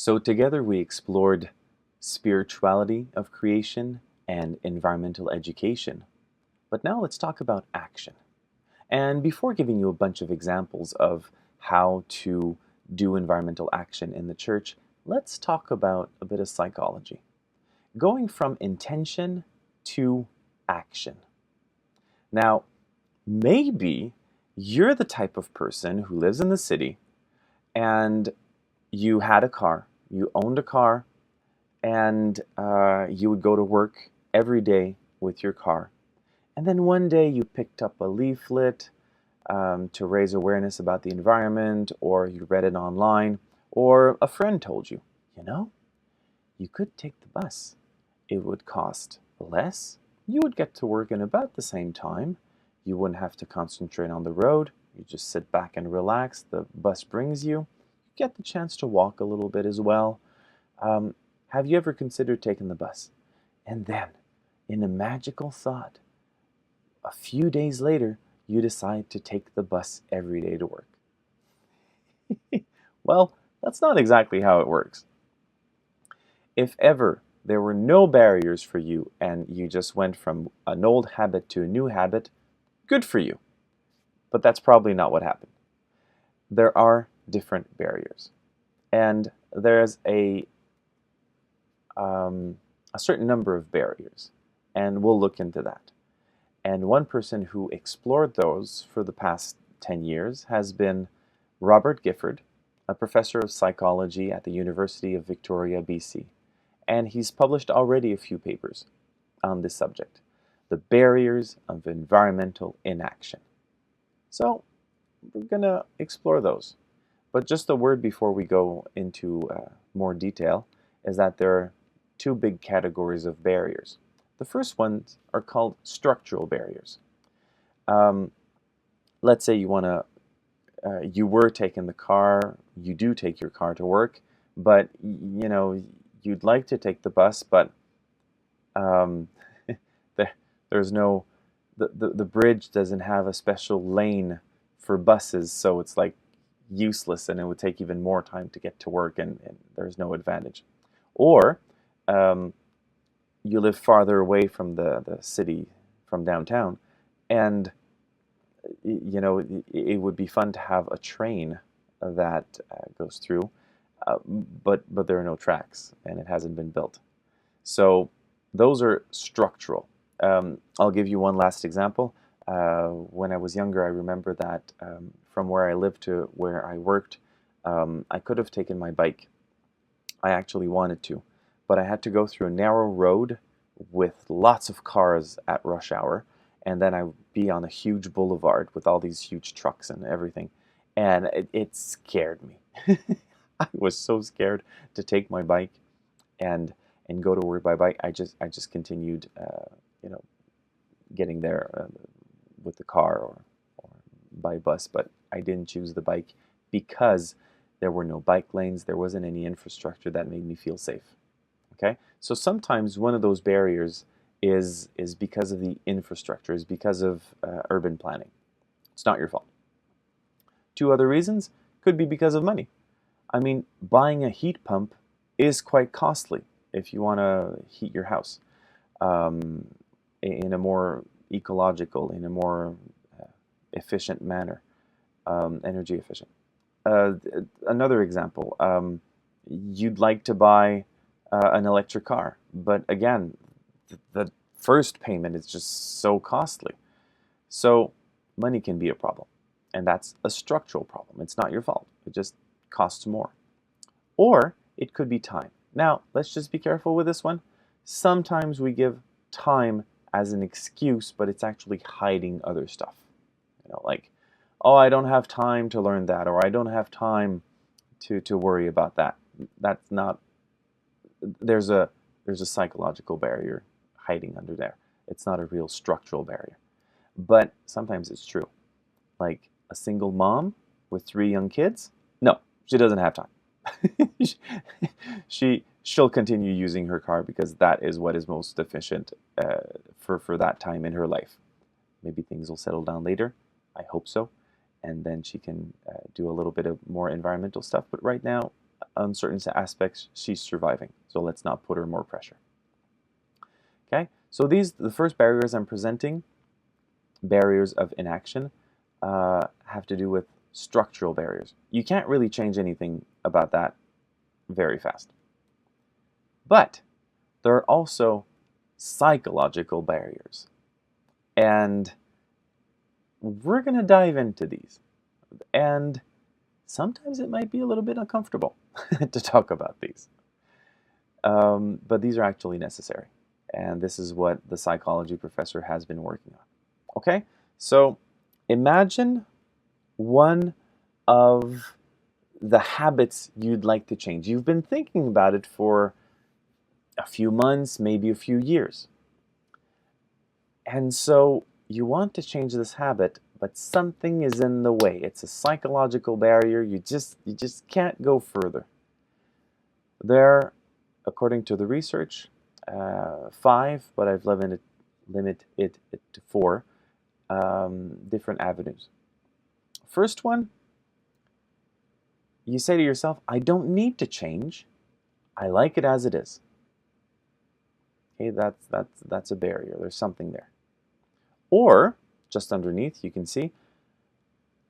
So together we explored spirituality of creation and environmental education. But now let's talk about action. And before giving you a bunch of examples of how to do environmental action in the church, let's talk about a bit of psychology. Going from intention to action. Now, maybe you're the type of person who lives in the city and you had a car, you owned a car, and you would go to work every day with your car. And then one day you picked up a leaflet to raise awareness about the environment, or you read it online, or a friend told you, you could take the bus. It would cost less. You would get to work in about the same time. You wouldn't have to concentrate on the road. You just sit back and relax. The bus brings you. You get the chance to walk a little bit as well. Have you ever considered taking the bus? And then, in a magical thought, a few days later, you decide to take the bus every day to work. Well, that's not exactly how it works. If ever there were no barriers for you and you just went from an old habit to a new habit, good for you. But that's probably not what happened. There are different barriers. And there's a certain number of barriers. And we'll look into that. And one person who explored those for the past 10 years has been Robert Gifford, a professor of psychology at the University of Victoria, BC. And he's published already a few papers on this subject, the barriers of environmental inaction. So we're going to explore those. But just a word before we go into more detail is that there are two big categories of barriers. The first ones are called structural barriers. Let's say you were taking the car, you do take your car to work, but you'd like to take the bus, but there's no, the bridge doesn't have a special lane for buses, so it's like useless and it would take even more time to get to work and there's no advantage. Or you live farther away from the city, from downtown, and it would be fun to have a train that goes through, but there are no tracks and it hasn't been built. So those are structural. I'll give you one last example. When I was younger, I remember that from where I lived to where I worked, I could have taken my bike. I actually wanted to, but I had to go through a narrow road with lots of cars at rush hour, and then I would be on a huge boulevard with all these huge trucks and everything, and it scared me. I was so scared to take my bike and go to work by bike. I just continued, getting there with the car or by bus, but I didn't choose the bike because there were no bike lanes. There wasn't any infrastructure that made me feel safe. Okay, so sometimes one of those barriers is because of the infrastructure, is because of urban planning. It's not your fault. Two other reasons could be because of money. I mean, buying a heat pump is quite costly if you want to heat your house in a more ecological, in a more efficient manner, energy efficient. Another example, you'd like to buy an electric car, but again, the first payment is just so costly. So money can be a problem, and that's a structural problem. It's not your fault. It just costs more. Or it could be time. Now, let's just be careful with this one. Sometimes we give time as an excuse, but it's actually hiding other stuff. Like, oh, I don't have time to learn that, or I don't have time to worry about that. That's not, there's a psychological barrier hiding under there. It's not a real structural barrier. But sometimes it's true. Like a single mom with 3 young kids, no, she doesn't have time. She'll continue using her car because that is what is most efficient for that time in her life. Maybe things will settle down later. I hope so. And then she can do a little bit of more environmental stuff. But right now, on certain aspects, she's surviving. So let's not put her more pressure. Okay, so the first barriers I'm presenting, barriers of inaction, have to do with structural barriers. You can't really change anything about that very fast. But there are also psychological barriers. And we're going to dive into these. And sometimes it might be a little bit uncomfortable to talk about these. But these are actually necessary. And this is what the psychology professor has been working on. Okay, so imagine one of the habits you'd like to change. You've been thinking about it for a few months, maybe a few years. And so you want to change this habit, but something is in the way. It's a psychological barrier. You just can't go further. There, according to the research, 5, but I've limited it to 4 different avenues. First one, you say to yourself, I don't need to change. I like it as it is. Okay, that's a barrier. There's something there. Or, just underneath, you can see,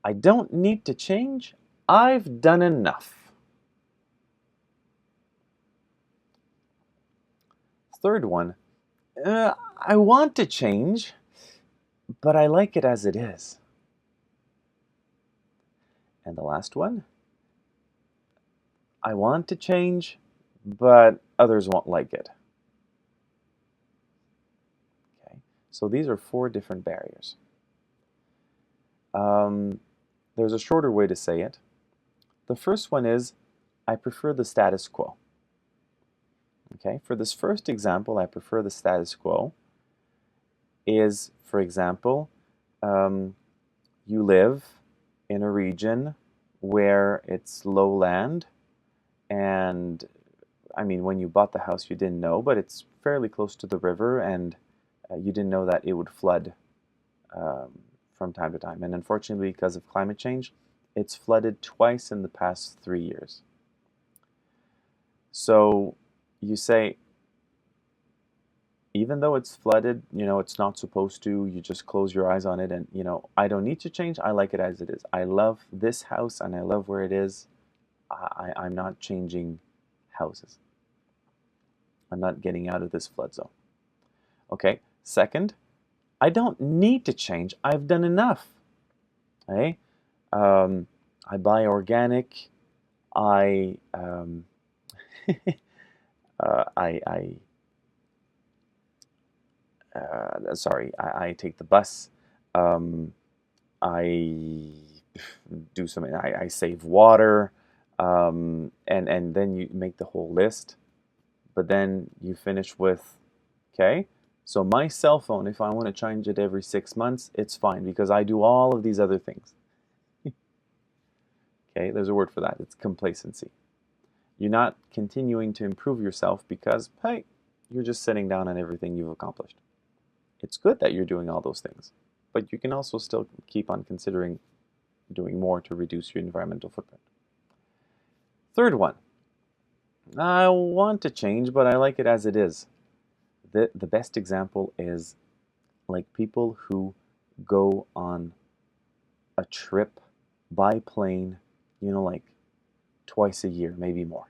I don't need to change. I've done enough. Third one, I want to change, but I like it as it is. And the last one, I want to change, but others won't like it. Okay, so these are 4 different barriers. There's a shorter way to say it. The first one is, I prefer the status quo. Okay, for this first example, I prefer the status quo is, for example, you live in a region where it's lowland, and I mean, when you bought the house, you didn't know, but it's fairly close to the river, and you didn't know that it would flood from time to time. And unfortunately, because of climate change, it's flooded twice in the past 3 years. So you say, even though it's flooded, it's not supposed to, you just close your eyes on it and, I don't need to change. I like it as it is. I love this house and I love where it is. I'm not changing houses. I'm not getting out of this flood zone. Okay, second, I don't need to change. I've done enough. Okay? I buy organic. I I take the bus. I do something. I save water, and then you make the whole list. But then you finish with, okay, so my cell phone, if I want to change it every 6 months, it's fine because I do all of these other things. Okay, there's a word for that. It's complacency. You're not continuing to improve yourself because, hey, you're just sitting down on everything you've accomplished. It's good that you're doing all those things, but you can also still keep on considering doing more to reduce your environmental footprint. Third one, I want to change, but I like it as it is. The best example is like people who go on a trip by plane, like twice a year, maybe more.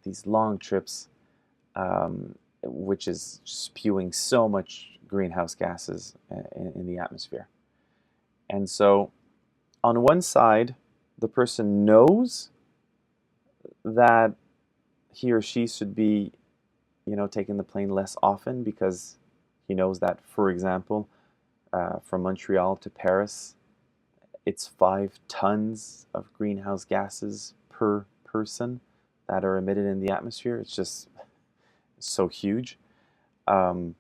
These long trips, which is spewing so much greenhouse gases in the atmosphere. And so on one side, the person knows that he or she should be, taking the plane less often because he knows that, for example, from Montreal to Paris, it's 5 tons of greenhouse gases per person that are emitted in the atmosphere. It's just so huge. So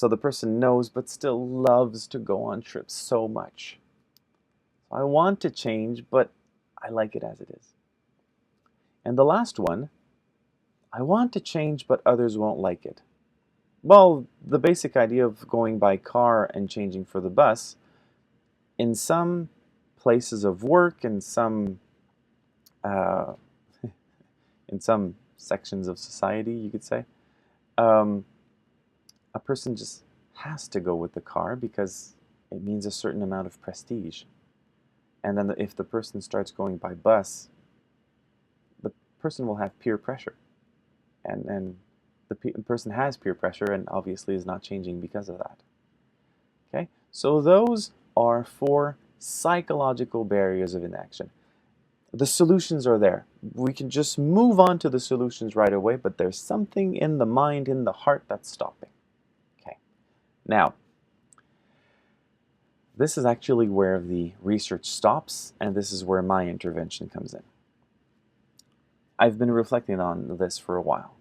the person knows but still loves to go on trips so much. I want to change, but I like it as it is. And the last one, I want to change, but others won't like it. Well, the basic idea of going by car and changing for the bus, in some places of work and some uh, in some sections of society, you could say, um, a person just has to go with the car because it means a certain amount of prestige. And then if the person starts going by bus, the person will have peer pressure. And the person has peer pressure and obviously is not changing because of that. Okay, so those are 4 psychological barriers of inaction. The solutions are there. We can just move on to the solutions right away, but there's something in the mind, in the heart, that's stopping. Okay, now, this is actually where the research stops, and this is where my intervention comes in. I've been reflecting on this for a while,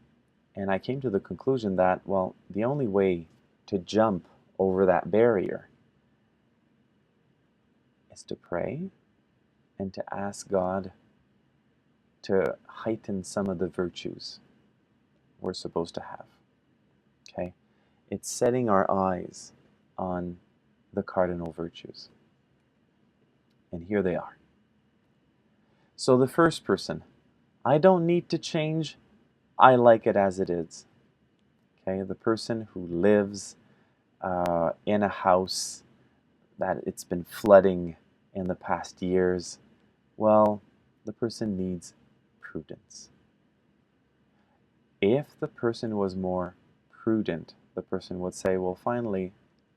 and I came to the conclusion that, well, the only way to jump over that barrier is to pray and to ask God to heighten some of the virtues we're supposed to have. Okay? It's setting our eyes on the cardinal virtues. And here they are. So the first person, I don't need to change, I like it as it is. Okay? The person who lives in a house that it's been flooding in the past years, well, the person needs prudence. If the person was more prudent, the person would say, well, finally,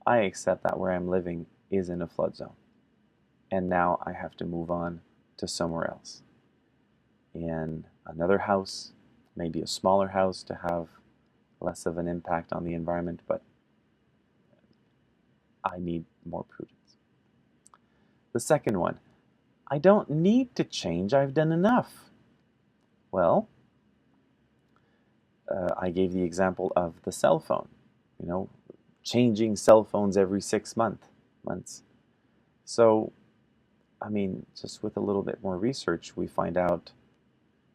I accept that where I'm living is in a flood zone. And now I have to move on to somewhere else. In another house, maybe a smaller house to have less of an impact on the environment, but I need more prudence. The second one, I don't need to change, I've done enough. Well, I gave the example of the cell phone, changing cell phones every 6 months. So, I mean, just with a little bit more research, we find out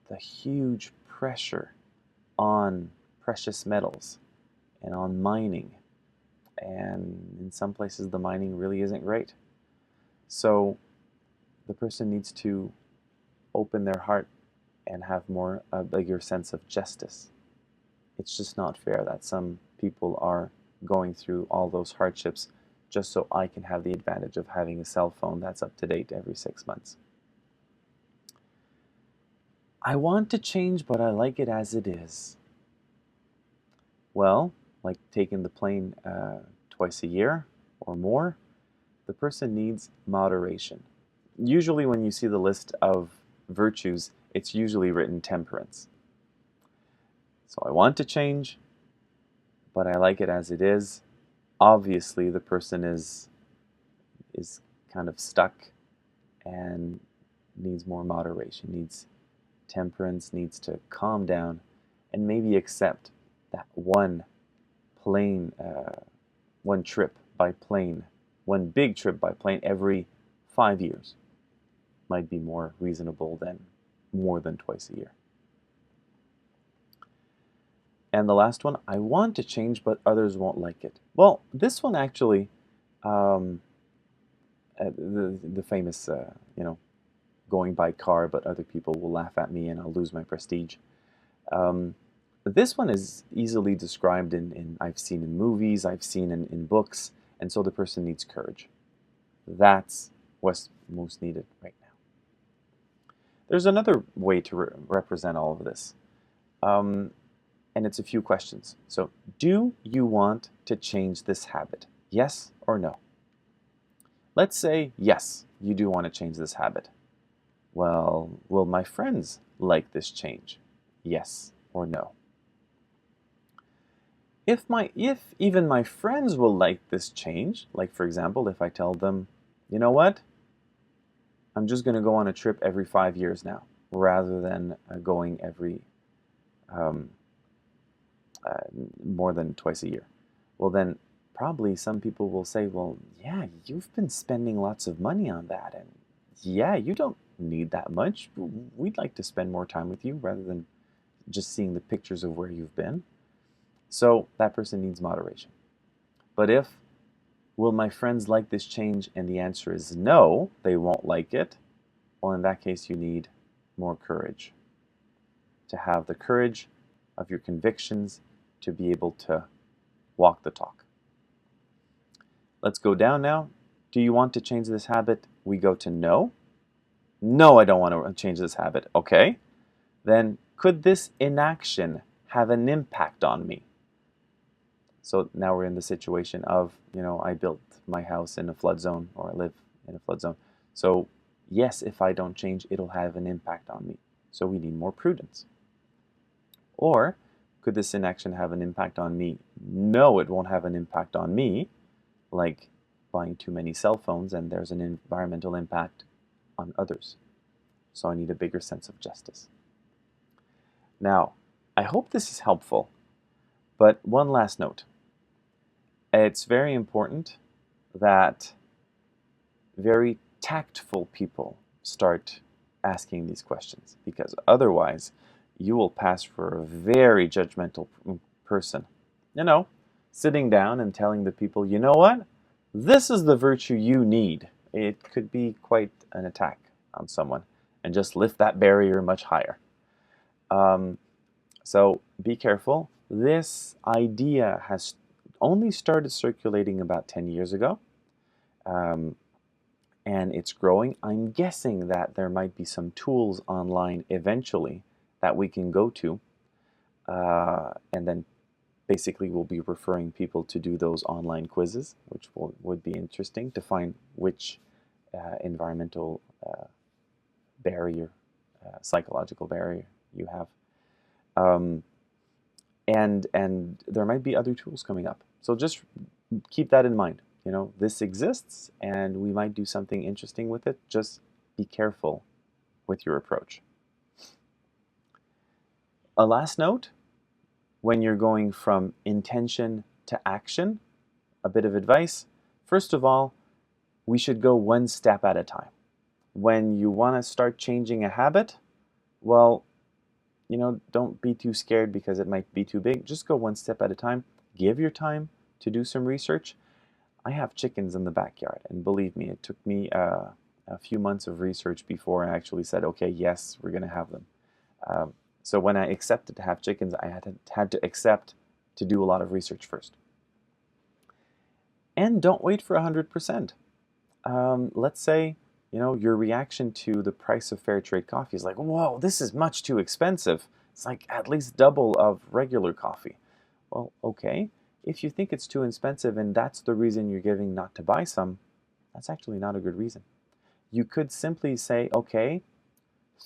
the huge pressure on precious metals and on mining. And in some places, the mining really isn't great. So the person needs to open their heart and have a bigger sense of justice. It's just not fair that some people are going through all those hardships just so I can have the advantage of having a cell phone that's up to date every 6 months. I want to change, but I like it as it is. Well, like taking the plane twice a year or more, the person needs moderation. Usually when you see the list of virtues, it's usually written temperance. So I want to change, but I like it as it is. Obviously, the person is kind of stuck and needs more moderation, needs temperance, needs to calm down and maybe accept that one trip by plane, one big trip by plane every 5 years might be more reasonable than more than twice a year. And the last one, I want to change, but others won't like it. Well, this one actually, the famous, going by car, but other people will laugh at me and I'll lose my prestige. This one is easily described I've seen in movies, I've seen in books, and so the person needs courage. That's what's most needed right now. There's another way to represent all of this, and it's a few questions. So, do you want to change this habit? Yes or no? Let's say, yes, you do want to change this habit. Well, will my friends like this change? Yes or no? If even my friends will like this change, like for example, if I tell them, you know what, I'm just going to go on a trip every 5 years now, rather than going every more than twice a year. Well, then probably some people will say, well, yeah, you've been spending lots of money on that, and yeah, you don't need that much. We'd like to spend more time with you rather than just seeing the pictures of where you've been. So that person needs moderation. But if, will my friends like this change? And the answer is no, they won't like it. Well, in that case, you need more courage, to have the courage of your convictions, to be able to walk the talk. Let's go down now. Do you want to change this habit? We go to no. No, I don't want to change this habit. Okay. Then could this inaction have an impact on me? So now we're in the situation of, I built my house in a flood zone, or I live in a flood zone. So yes, if I don't change, it'll have an impact on me. So we need more prudence. Or could this inaction have an impact on me? No, it won't have an impact on me, like buying too many cell phones, and there's an environmental impact on others. So I need a bigger sense of justice. Now, I hope this is helpful, but one last note. It's very important that very tactful people start asking these questions, because otherwise you will pass for a very judgmental person. Sitting down and telling the people, you know what? This is the virtue you need. It could be quite an attack on someone, and just lift that barrier much higher. So be careful. This idea has only started circulating about 10 years ago, and it's growing. I'm guessing that there might be some tools online eventually that we can go to, and then basically we'll be referring people to do those online quizzes, which would be interesting to find which environmental barrier, psychological barrier you have. And there might be other tools coming up. So just keep that in mind. This exists, and we might do something interesting with it. Just be careful with your approach. A last note, when you're going from intention to action, a bit of advice. First of all, we should go one step at a time. When you want to start changing a habit, well, don't be too scared because it might be too big. Just go one step at a time. Give your time to do some research. I have chickens in the backyard, and believe me, it took me a few months of research before I actually said, okay, yes, we're going to have them. So when I accepted to have chickens, I had to accept to do a lot of research first. And don't wait for 100%. Let's say, your reaction to the price of fair trade coffee is like, whoa, this is much too expensive. It's like at least double of regular coffee. Well, okay. If you think it's too expensive and that's the reason you're giving not to buy some, that's actually not a good reason. You could simply say, okay,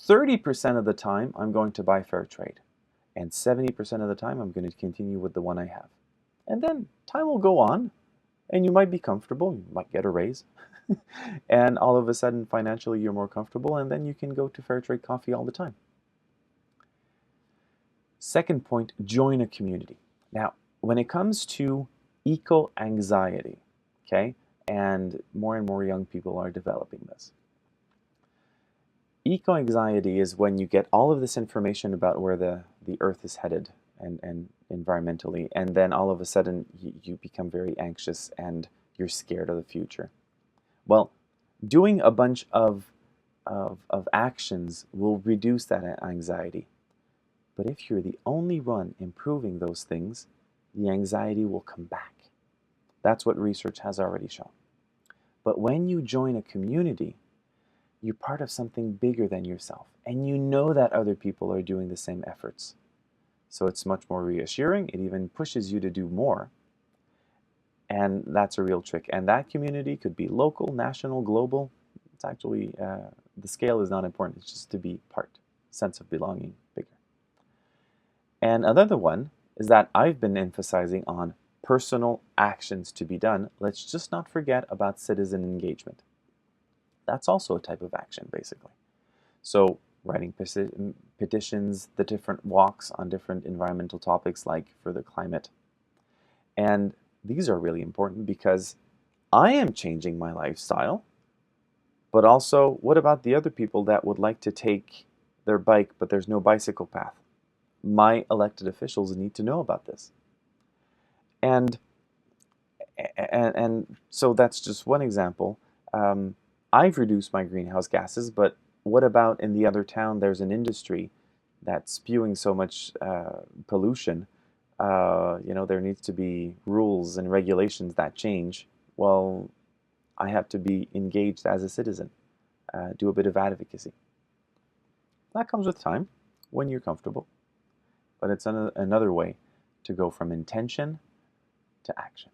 30% of the time I'm going to buy fair trade, and 70% of the time I'm going to continue with the one I have. And then time will go on, and you might be comfortable, you might get a raise, and all of a sudden financially you're more comfortable, and then you can go to fair trade coffee all the time. Second point, join a community. Now, when it comes to eco-anxiety, okay, and more young people are developing this. Eco-anxiety is when you get all of this information about where the earth is headed and environmentally, and then all of a sudden you become very anxious and you're scared of the future. Well, doing a bunch of actions will reduce that anxiety. But if you're the only one improving those things, the anxiety will come back. That's what research has already shown. But when you join a community, you're part of something bigger than yourself, and you know that other people are doing the same efforts. So it's much more reassuring. It even pushes you to do more. And that's a real trick. And that community could be local, national, global. It's actually, the scale is not important. It's just to be part, sense of belonging, bigger. And another one is that I've been emphasizing on personal actions to be done. Let's just not forget about citizen engagement. That's also a type of action, basically. So writing petitions, the different walks on different environmental topics like for the climate. And these are really important because I am changing my lifestyle, but also what about the other people that would like to take their bike but there's no bicycle path? My elected officials need to know about this. And so that's just one example. I've reduced my greenhouse gases, but What about in the other town, there's an industry that's spewing so much pollution? There needs to be rules and regulations that change. Well, I have to be engaged as a citizen, do a bit of advocacy. That comes with time when you're comfortable, but it's another way to go from intention to action.